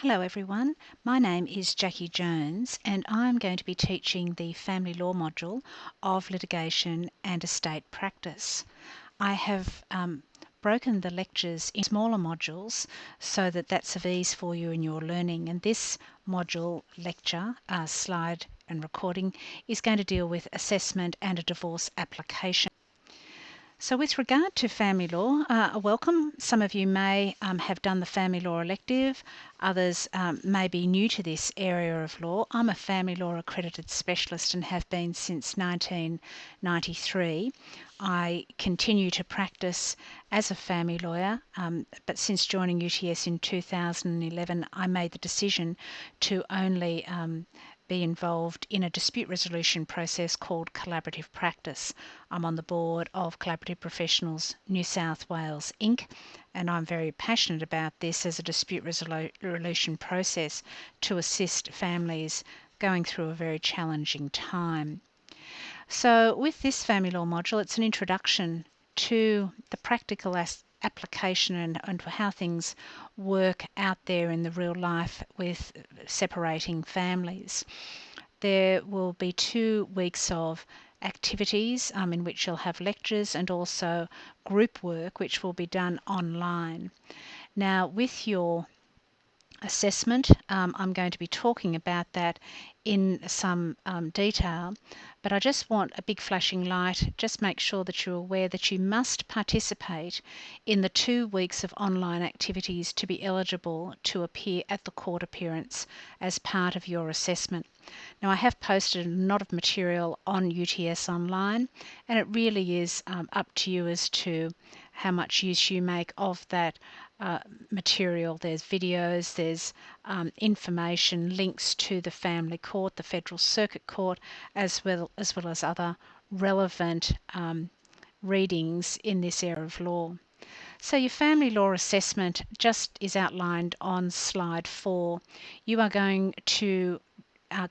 Hello everyone, my name is Jackie Jones and I'm going to be teaching the Family Law module of Litigation and Estate Practice. I have broken the lectures in smaller modules so that that's of ease for you in your learning, and this module lecture, slide and recording is going to deal with assessment and a divorce application. So with regard to family law, welcome. Some of you may have done the family law elective, others may be new to this area of law. I'm a family law accredited specialist and have been since 1993. I continue to practice as a family lawyer, but since joining UTS in 2011, I made the decision to only be involved in a dispute resolution process called collaborative practice. I'm on the board of Collaborative Professionals New South Wales Inc. and I'm very passionate about this as a dispute resolution process to assist families going through a very challenging time. So with this family law module, it's an introduction to the practical application and how things work out there in the real life with separating families. There will be 2 weeks of activities in which you'll have lectures and also group work which will be done online. Now with your assessment, I'm going to be talking about that in some detail, but I just want a big flashing light. Just make sure that you're aware that you must participate in the 2 weeks of online activities to be eligible to appear at the court appearance as part of your assessment. Now I have posted a lot of material on UTS Online, and it really is up to you as to how much use you make of that material. There's videos, there's information, links to the family court, the Federal Circuit Court, as well as other relevant readings in this area of law. So your family law assessment just is outlined on slide 4. You are going to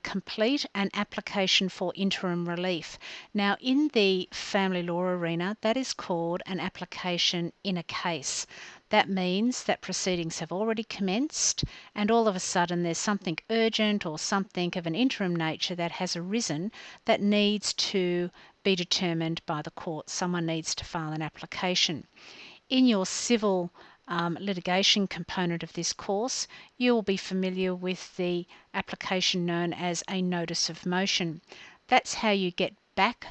complete an application for interim relief. Now in the family law arena, that is called an application in a case. That means that proceedings have already commenced and all of a sudden there's something urgent or something of an interim nature that has arisen that needs to be determined by the court. Someone needs to file an application. In your civil litigation component of this course, you will be familiar with the application known as a notice of motion. That's how you get back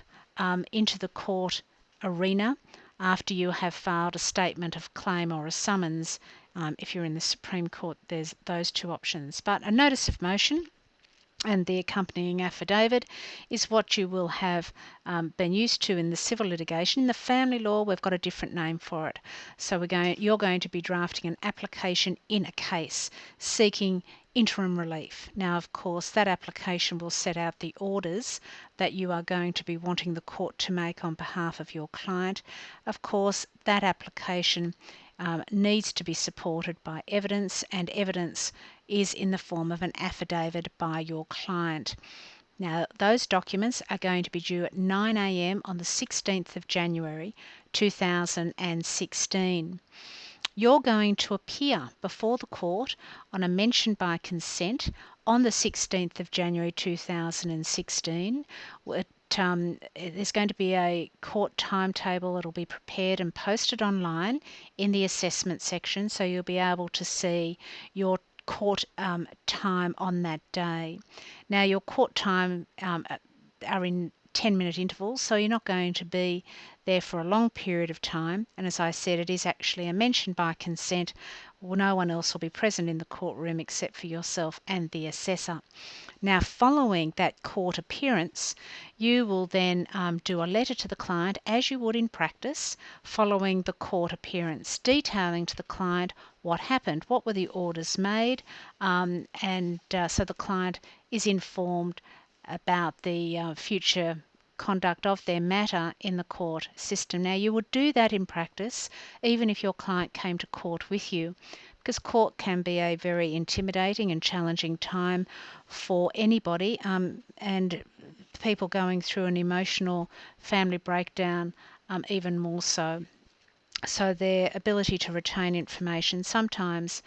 into the court arena after you have filed a statement of claim or a summons. If you're in the Supreme Court, there's those 2 options. But a notice of motion and the accompanying affidavit is what you will have been used to in the civil litigation. In the family law, we've got a different name for it. So you're going to be drafting an application in a case seeking interim relief. Now, of course, that application will set out the orders that you are going to be wanting the court to make on behalf of your client. Of course, that application needs to be supported by evidence, and evidence is in the form of an affidavit by your client. Now, those documents are going to be due at 9 a.m. on the 16th of January 2016. You're going to appear before the court on a mention by consent on the 16th of January 2016. There's going to be a court timetable. It'll be prepared and posted online in the assessment section, so you'll be able to see your court time on that day. Now your court time are in 10-minute intervals, so you're not going to be there for a long period of time, and as I said, it is actually a mention by consent. No one else will be present in the courtroom except for yourself and the assessor. Now following that court appearance, you will then do a letter to the client as you would in practice following the court appearance, detailing to the client what happened, what were the orders made, so the client is informed about the future conduct of their matter in the court system. Now you would do that in practice even if your client came to court with you, because court can be a very intimidating and challenging time for anybody, and people going through an emotional family breakdown even more so. So their ability to retain information sometimes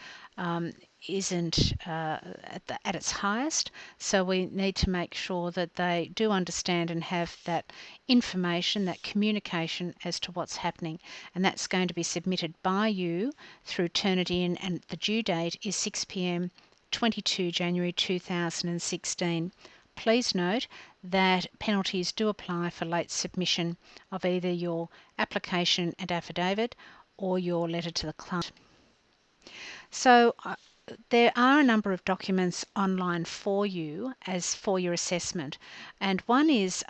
isn't at its highest. So we need to make sure that they do understand and have that information, that communication as to what's happening. And that's going to be submitted by you through Turnitin, and the due date is 6 p.m. 22 January 2016. Please note that penalties do apply for late submission of either your application and affidavit or your letter to the client. So there are a number of documents online for you as for your assessment, and one is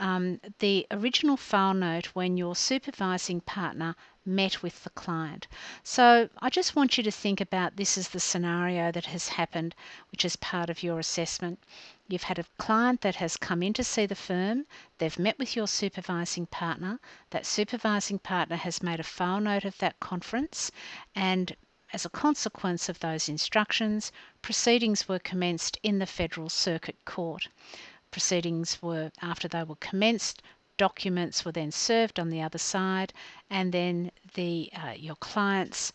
the original file note when your supervising partner met with the client. So I just want you to think about this as the scenario that has happened, which is part of your assessment. You've had a client that has come in to see the firm, they've met with your supervising partner, that supervising partner has made a file note of that conference, and as a consequence of those instructions, proceedings were commenced in the Federal Circuit Court. Proceedings were, after they were commenced, documents were then served on the other side, and then your client's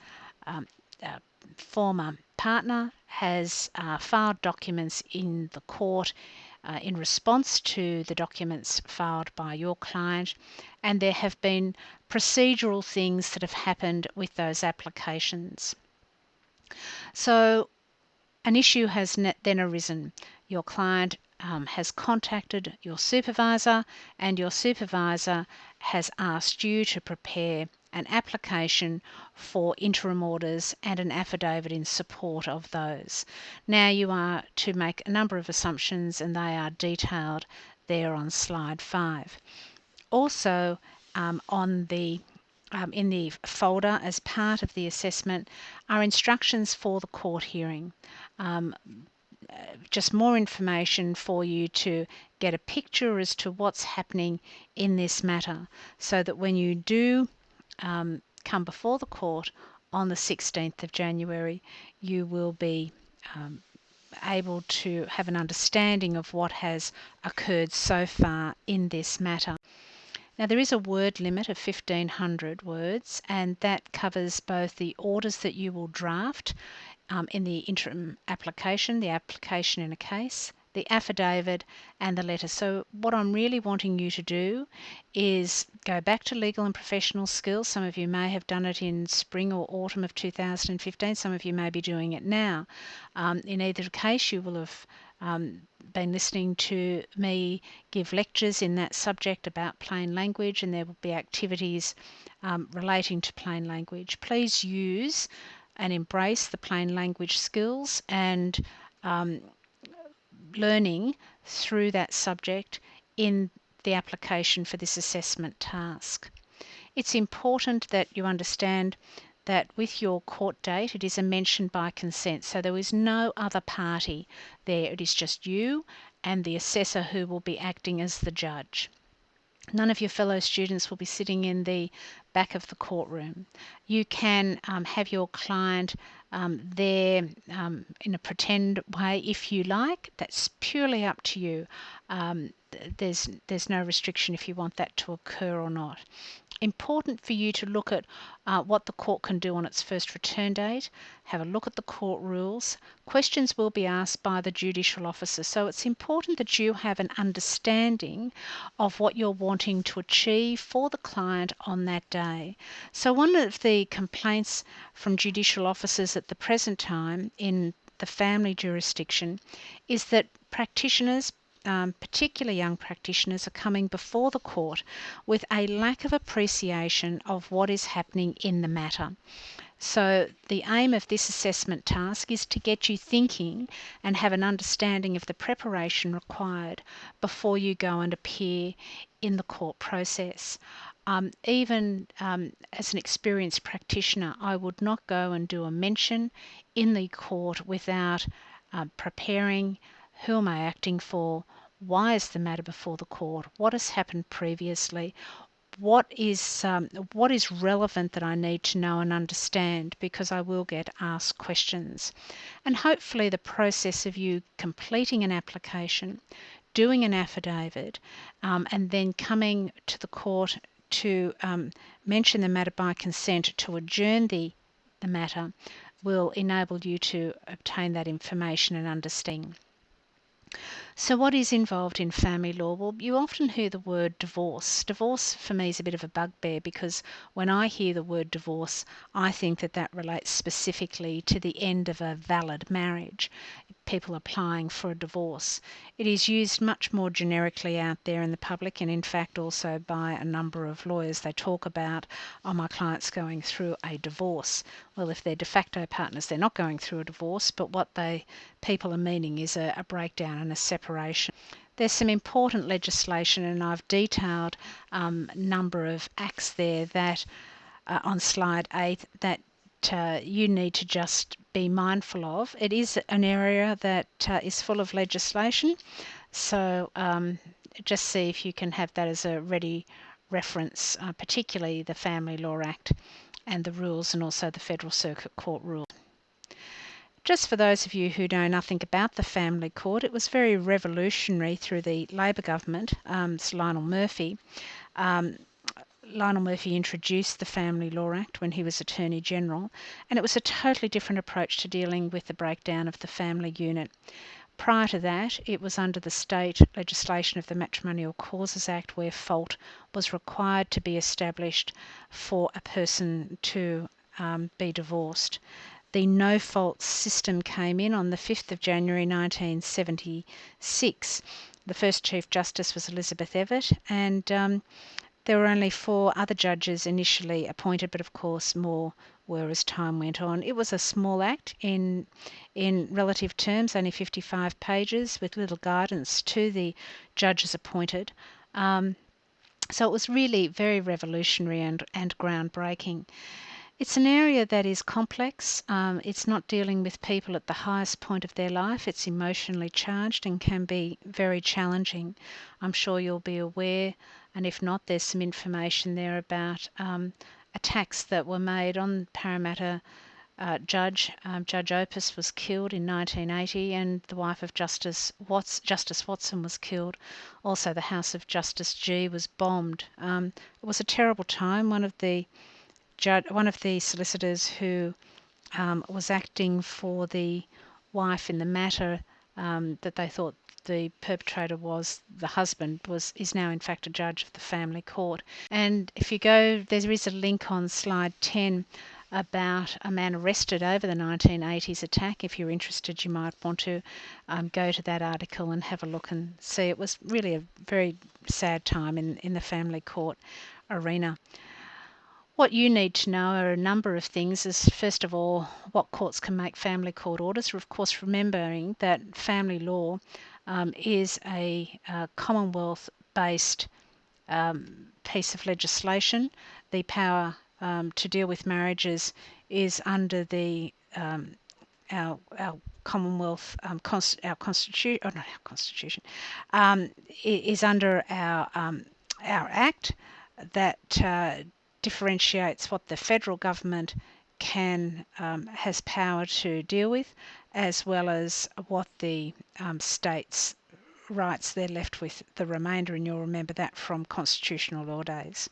former partner has filed documents in the court in response to the documents filed by your client, and there have been procedural things that have happened with those applications. So an issue has then arisen. Your client has contacted your supervisor, and your supervisor has asked you to prepare an application for interim orders and an affidavit in support of those. Now you are to make a number of assumptions, and they are detailed there on slide 5. Also, in the folder as part of the assessment are instructions for the court hearing. Just more information for you to get a picture as to what's happening in this matter, so that when you do come before the court on the 16th of January, you will be able to have an understanding of what has occurred so far in this matter. Now, there is a word limit of 1,500 words, and that covers both the orders that you will draft in the interim application, the application in a case, the affidavit, and the letter. So what I'm really wanting you to do is go back to legal and professional skills. Some of you may have done it in spring or autumn of 2015. Some of you may be doing it now. In either case, you will have been listening to me give lectures in that subject about plain language, and there will be activities relating to plain language. Please use and embrace the plain language skills and learning through that subject in the application for this assessment task. It's important that you understand that with your court date, it is a mention by consent. So there is no other party there. It is just you and the assessor who will be acting as the judge. None of your fellow students will be sitting in the back of the courtroom. You can have your client there in a pretend way if you like. That's purely up to you. There's no restriction if you want that to occur or not. Important for you to look at what the court can do on its first return date, have a look at the court rules. Questions will be asked by the judicial officer, so it's important that you have an understanding of what you're wanting to achieve for the client on that day. So one of the complaints from judicial officers at the present time in the family jurisdiction is that practitioners, particularly young practitioners, are coming before the court with a lack of appreciation of what is happening in the matter. So the aim of this assessment task is to get you thinking and have an understanding of the preparation required before you go and appear in the court process. Even as an experienced practitioner, I would not go and do a mention in the court without preparing who am I acting for, why is the matter before the court, what has happened previously, what is relevant that I need to know and understand, because I will get asked questions. And hopefully the process of you completing an application, doing an affidavit, and then coming to the court to mention the matter by consent to adjourn the matter will enable you to obtain that information and understanding. So what is involved in family law? Well, you often hear the word divorce. Divorce for me is a bit of a bugbear because when I hear the word divorce, I think that that relates specifically to the end of a valid marriage, people applying for a divorce. It is used much more generically out there in the public, and in fact also by a number of lawyers. They talk about, oh, my client's going through a divorce. Well, if they're de facto partners, they're not going through a divorce, but what people are meaning is a breakdown and a separation. There's some important legislation, and I've detailed a number of acts there that on slide 8 that you need to just be mindful of. It is an area that is full of legislation, so just see if you can have that as a ready reference, particularly the Family Law Act and the rules, and also the Federal Circuit Court rules. Just for those of you who know nothing about the Family Court, it was very revolutionary through the Labor government, Sir Lionel Murphy. Lionel Murphy introduced the Family Law Act when he was Attorney General, and it was a totally different approach to dealing with the breakdown of the family unit. Prior to that, it was under the state legislation of the Matrimonial Causes Act, where fault was required to be established for a person to be divorced. The no-fault system came in on the 5th of January 1976. The first Chief Justice was Elizabeth Evatt, and there were only 4 other judges initially appointed, but of course more were as time went on. It was a small act in relative terms, only 55 pages, with little guidance to the judges appointed. So it was really very revolutionary and groundbreaking. It's an area that is complex. It's not dealing with people at the highest point of their life. It's emotionally charged and can be very challenging. I'm sure you'll be aware, and if not, there's some information there about attacks that were made on Parramatta judge. Judge Opis was killed in 1980, and the wife of Justice Watson was killed. Also, the House of Justice G was bombed. It was a terrible time. One of the solicitors who was acting for the wife in the matter that they thought the perpetrator was the husband is now in fact a judge of the Family Court. And if you go, there is a link on slide 10 about a man arrested over the 1980s attack. If you're interested, you might want to go to that article and have a look and see. It was really a very sad time in the Family Court arena. What you need to know are a number of things. Is first of all, what courts can make family court orders. Of course, remembering that family law is a Commonwealth-based piece of legislation. The power to deal with marriages is under the our Commonwealth our constitution, not our constitution, is under our Act that differentiates what the federal government has power to deal with, as well as what the states' rights they're left with the remainder, and you'll remember that from constitutional law days.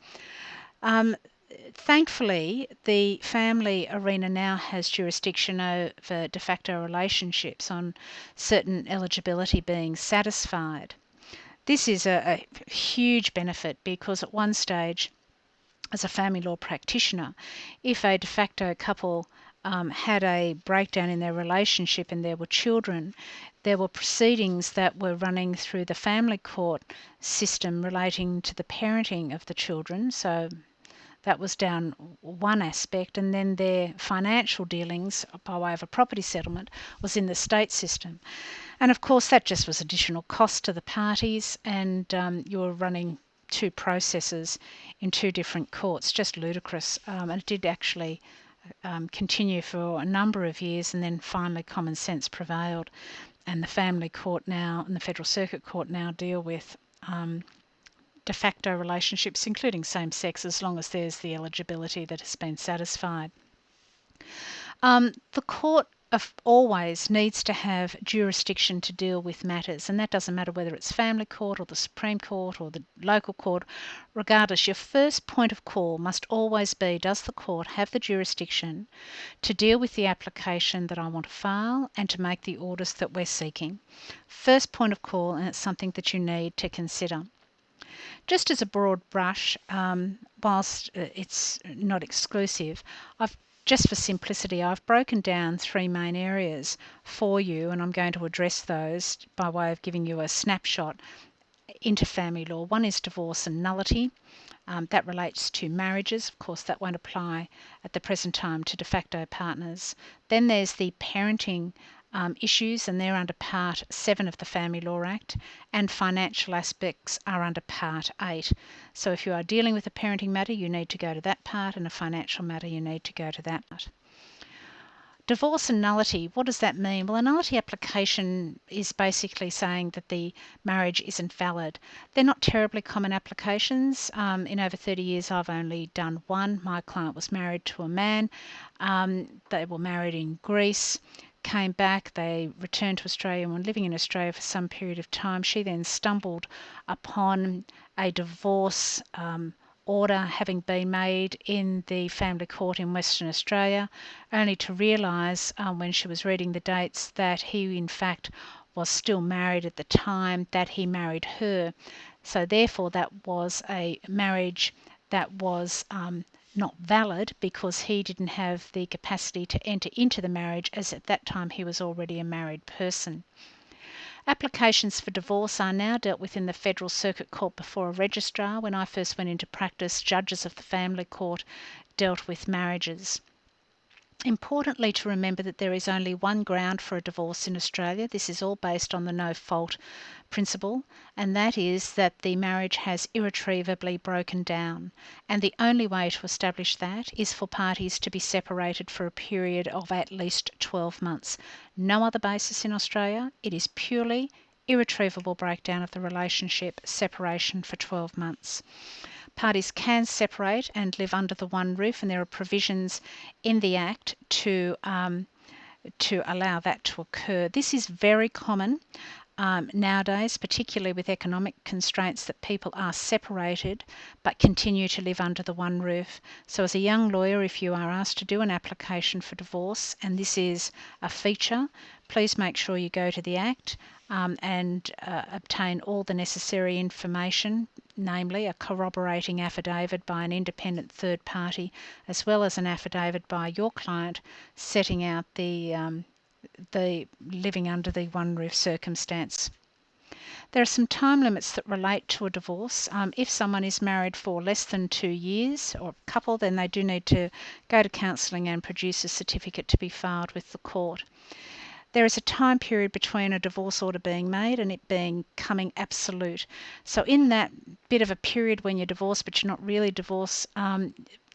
Thankfully, the family arena now has jurisdiction over de facto relationships on certain eligibility being satisfied. This is a huge benefit because at one stage, as a family law practitioner, if a de facto couple had a breakdown in their relationship and there were children, there were proceedings that were running through the family court system relating to the parenting of the children. So that was down one aspect, and then their financial dealings by way of a property settlement was in the state system. And of course that just was additional cost to the parties, and you were running 2 processes in 2 different courts, just ludicrous. And it did actually continue for a number of years, and then finally common sense prevailed, and the Family Court now and the Federal Circuit Court now deal with de facto relationships, including same-sex, as long as there's the eligibility that has been satisfied. The court always needs to have jurisdiction to deal with matters, and that doesn't matter whether it's family court or the Supreme Court or the local court. Regardless, your first point of call must always be, does the court have the jurisdiction to deal with the application that I want to file and to make the orders that we're seeking? First point of call, and it's something that you need to consider. Just as a broad brush, whilst it's not exclusive, just for simplicity, I've broken down 3 main areas for you, and I'm going to address those by way of giving you a snapshot into family law. One is divorce and nullity. That relates to marriages. Of course, that won't apply at the present time to de facto partners. Then there's the parenting issues, and they're under Part 7 of the Family Law Act, and financial aspects are under Part 8. So if you are dealing with a parenting matter, you need to go to that part, and a financial matter, you need to go to that part. Divorce and nullity, what does that mean? Well, a nullity application is basically saying that the marriage isn't valid. They're not terribly common applications. In over 30 years, I've only done one. My client was married to a man. They were married in Greece, came back, they returned to Australia and were living in Australia for some period of time. She then stumbled upon a divorce order having been made in the family court in Western Australia, only to realise when she was reading the dates that he in fact was still married at the time that he married her. So therefore that was a marriage that was not valid, because he didn't have the capacity to enter into the marriage, as at that time he was already a married person. Applications for divorce are now dealt with in the Federal Circuit Court before a registrar. When I first went into practice, judges of the family court dealt with marriages. Importantly to remember that there is only one ground for a divorce in Australia. This is all based on the no-fault principle, and that is that the marriage has irretrievably broken down. And the only way to establish that is for parties to be separated for a period of at least 12 months. No other basis in Australia. It is purely irretrievable breakdown of the relationship, separation for 12 months. Parties can separate and live under the one roof, and there are provisions in the Act to allow that to occur. This is very common nowadays, particularly with economic constraints, that people are separated but continue to live under the one roof. So as a young lawyer, if you are asked to do an application for divorce, and this is a feature, please make sure you go to the Act and obtain all the necessary information, namely a corroborating affidavit by an independent third party, as well as an affidavit by your client setting out the living under the one roof circumstance. There are some time limits that relate to a divorce. If someone is married for less than 2 years, or a couple, then they do need to go to counselling and produce a certificate to be filed with the court. There is a time period between a divorce order being made and it becoming absolute. So in that bit of a period when you're divorced but you're not really divorced,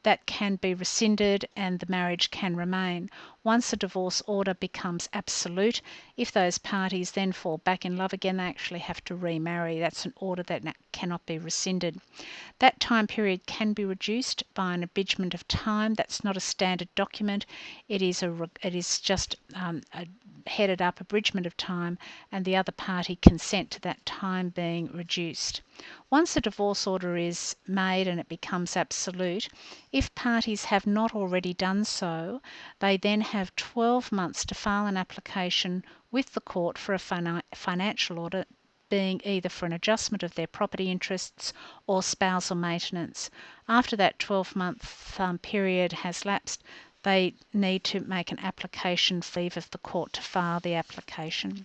that can be rescinded and the marriage can remain. Once a divorce order becomes absolute, if those parties then fall back in love again, they actually have to remarry. That's an order that cannot be rescinded. That time period can be reduced by an abridgment of time. That's not a standard document. It is just a headed up abridgment of time, and the other party consent to that time being reduced. Once a divorce order is made and it becomes absolute, if parties have not already done so, they then have 12 months to file an application with the court for a financial order, being either for an adjustment of their property interests or spousal maintenance. After that 12-month period has lapsed, they need to make an application for leave of the court to file the application.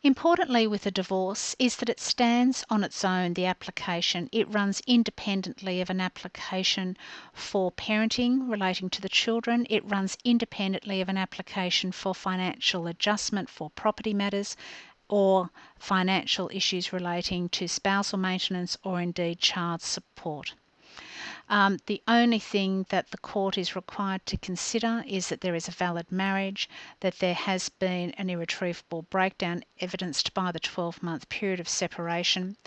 Importantly with a divorce is that it stands on its own, the application. It runs independently of an application for parenting relating to the children. It runs independently of an application for financial adjustment for property matters or financial issues relating to spousal maintenance or indeed child support. The only thing that the court is required to consider is that there is a valid marriage, that there has been an irretrievable breakdown evidenced by the 12-month period of separation.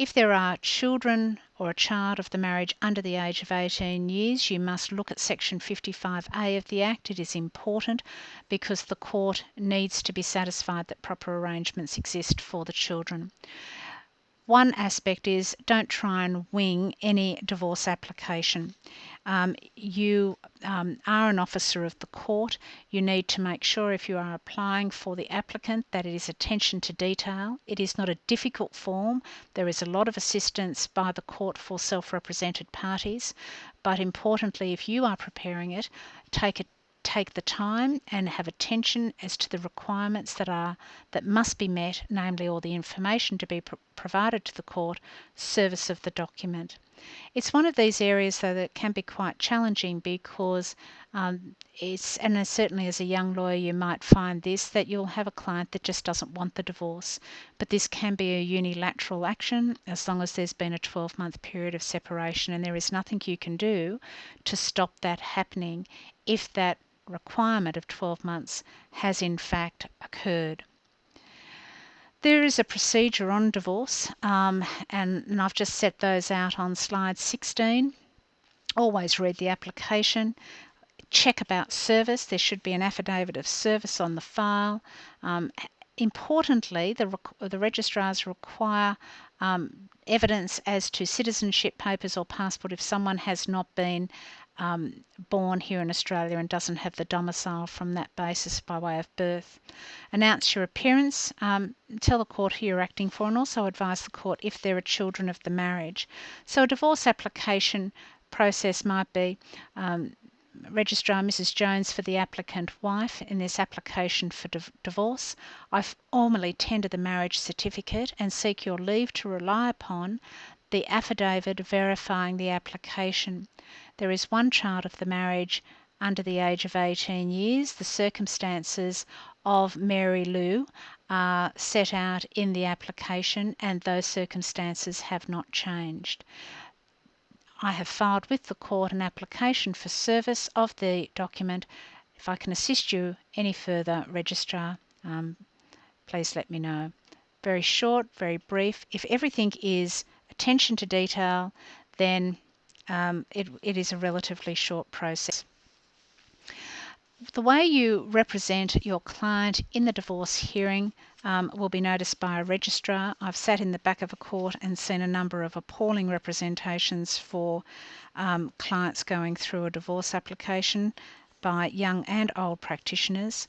If there are children or a child of the marriage under the age of 18 years, you must look at Section 55A of the Act. It is important because the court needs to be satisfied that proper arrangements exist for the children. One aspect is don't try and wing any divorce application. You are an officer of the court. You need to make sure if you are applying for the applicant that it is attention to detail. It is not a difficult form. There is a lot of assistance by the court for self-represented parties, but importantly, if you are preparing it, take the time and have attention as to the requirements that must be met, namely all the information to be provided to the court, service of the document. It's one of these areas, though, that can be quite challenging because and certainly as a young lawyer you might find this, that you'll have a client that just doesn't want the divorce. But this can be a unilateral action as long as there's been a 12-month period of separation, and there is nothing you can do to stop that happening if that requirement of 12 months has in fact occurred. There is a procedure on divorce, and I've just set those out on slide 16. Always read the application. Check about service. There should be an affidavit of service on the file. Importantly, the registrars require evidence as to citizenship papers or passport if someone has not been born here in Australia and doesn't have the domicile from that basis by way of birth. Announce your appearance, tell the court who you're acting for, and also advise the court if there are children of the marriage. So a divorce application process might be Registrar Mrs. Jones for the applicant wife in this application for divorce. I formally tender the marriage certificate and seek your leave to rely upon the affidavit verifying the application. There is one child of the marriage under the age of 18 years. The circumstances of Mary Lou are set out in the application, and those circumstances have not changed. I have filed with the court an application for service of the document. If I can assist you any further, Registrar, please let me know. Very short, very brief. If everything is attention to detail, then it is a relatively short process. The way you represent your client in the divorce hearing will be noticed by a registrar. I've sat in the back of a court and seen a number of appalling representations for clients going through a divorce application by young and old practitioners.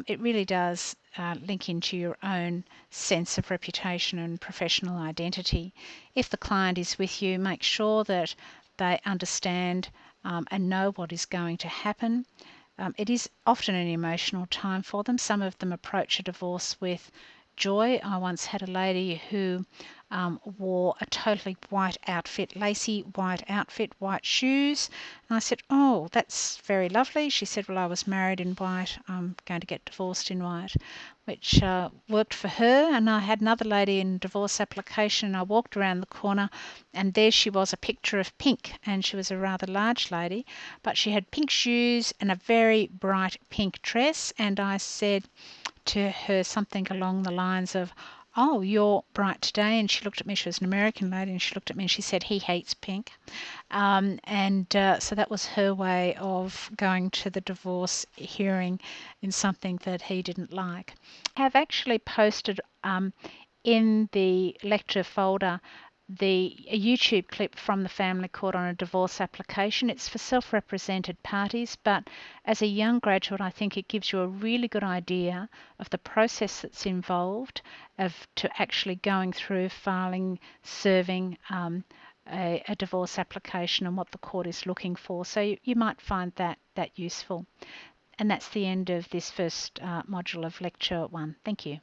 It really does link into your own sense of reputation and professional identity. If the client is with you, make sure that they understand and know what is going to happen. It is often an emotional time for them. Some of them approach a divorce with joy. I once had a lady who wore a totally white outfit, lacy white outfit, white shoes. And I said, "Oh, that's very lovely." She said, "Well, I was married in white. I'm going to get divorced in white," which worked for her. And I had another lady in divorce application, and I walked around the corner, and there she was, a picture of pink. And she was a rather large lady, but she had pink shoes and a very bright pink dress. And I said to her something along the lines of, "Oh, you're bright today." And she looked at me. She was an American lady, and she looked at me and she said, "He hates pink." So that was her way of going to the divorce hearing in something that he didn't like. I have actually posted in the lecture folder a YouTube clip from the family court on a divorce application. It's for self-represented parties, but as a young graduate, I think it gives you a really good idea of the process that's involved to actually going through filing, serving a divorce application and what the court is looking for. So you might find that useful. And that's the end of this first module of lecture 1. Thank you.